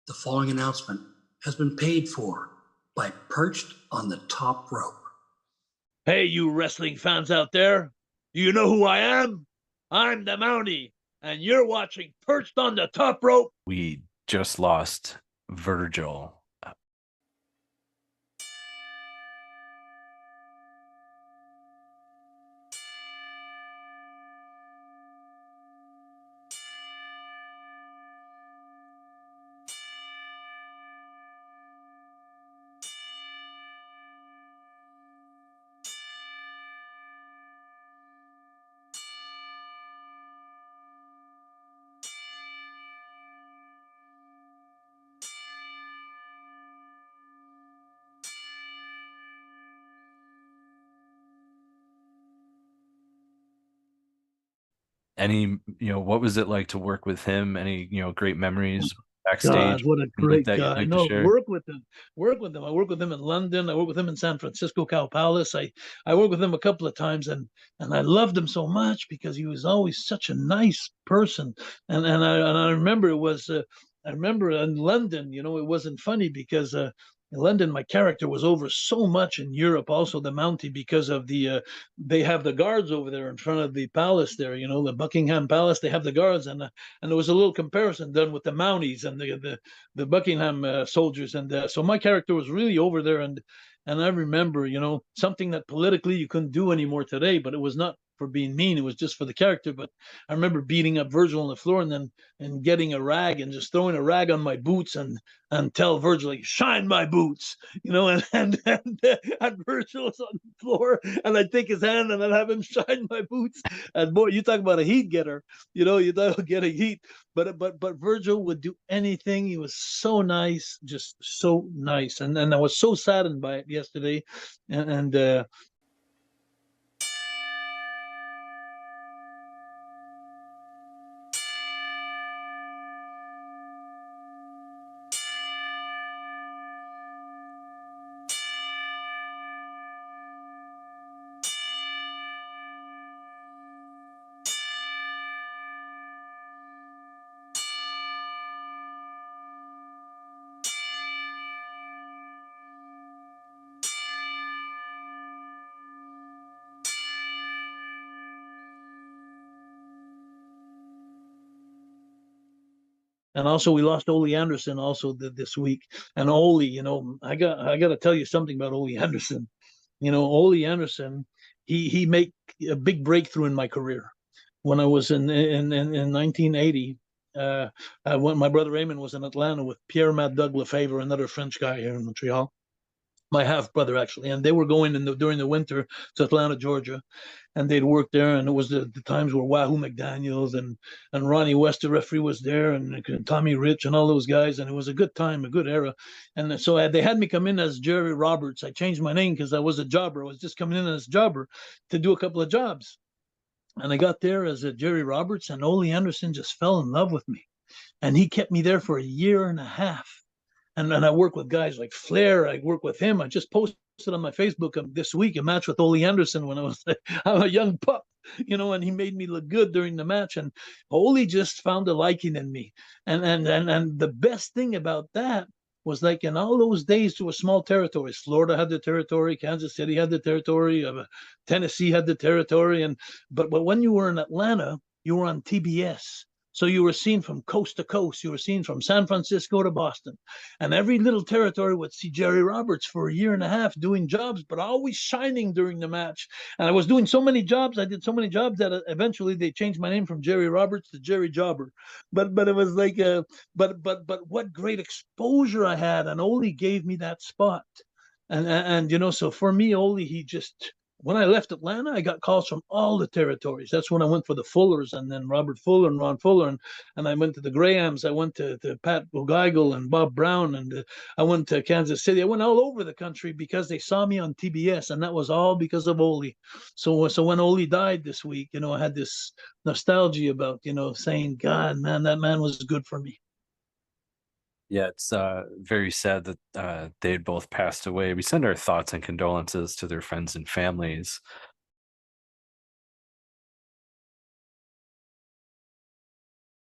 The following announcement has been paid for by Perched on the Top Rope. Hey, you wrestling fans out there, do you know who I am? I'm the Mountie, and you're watching Perched on the Top Rope. We just lost Virgil. What was it like to work with him? Any, great memories backstage? God, what a great that guy! you'd like to share? Work with him. I worked with him in London. I worked with him in San Francisco, Cow Palace. I worked with him a couple of times, and I loved him so much because he was always such a nice person. And I remember I remember in London, it wasn't funny because in London, my character was over so much in Europe, also the Mountie, because of they have the guards over there in front of the palace there, the Buckingham Palace, they have the guards. And there was a little comparison done with the Mounties and the Buckingham soldiers. And so my character was really over there. And I remember, something that politically you couldn't do anymore today, but it was not for being mean. It was just for the character. But I remember beating up Virgil on the floor and getting a rag and just throwing a rag on my boots and tell Virgil, like, shine my boots, and Virgil was on the floor, and I'd take his hand and I'd have him shine my boots. And boy, you talk about a heat getter, you talk about getting heat. But Virgil would do anything. He was so nice, just so nice. And I was so saddened by it yesterday. And also we lost Ole Anderson also this week. And Ole, I got to tell you something about Ole Anderson. Ole Anderson, he made a big breakthrough in my career. When I was in 1980, when my brother Raymond was in Atlanta with Pierre Matt Doug Lefebvre, another French guy here in Montreal, my half brother actually, and they were going during the winter to Atlanta, Georgia, and they'd work there. And it was the times where Wahoo McDaniels and Ronnie West, the referee, was there, and Tommy Rich and all those guys, and it was a good time, a good era. And so they had me come in as Jerry Roberts. I changed my name because I was a jobber. I was just coming in as a jobber to do a couple of jobs. And I got there as a Jerry Roberts, and Ole Anderson just fell in love with me. And he kept me there for a year and a half. And I work with guys like Flair. I work with him. I just posted on my Facebook this week a match with Ole Anderson when I was I'm a young pup, and he made me look good during the match. And Ole just found a liking in me. And the best thing about that was, like, in all those days, to a small territories. Florida had the territory, Kansas City had the territory, Tennessee had the territory, but when you were in Atlanta, you were on TBS. So you were seen from coast to coast. You were seen from San Francisco to Boston. And every little territory would see Jerry Roberts for a year and a half doing jobs, but always shining during the match. And I was doing so many jobs. I did so many jobs that eventually they changed my name from Jerry Roberts to Jerry Jobber. But it was like, but what great exposure I had. And Ole gave me that spot. And so for me, Ole, when I left Atlanta, I got calls from all the territories. That's when I went for the Fullers, and then Robert Fuller and Ron Fuller, and I went to the Grahams. I went to Pat O'Geigel and Bob Brown, and I went to Kansas City. I went all over the country because they saw me on TBS, and that was all because of Ole. So when Ole died this week, I had this nostalgia about, saying, God, man, that man was good for me. Yeah, it's very sad that they had both passed away. We send our thoughts and condolences to their friends and families.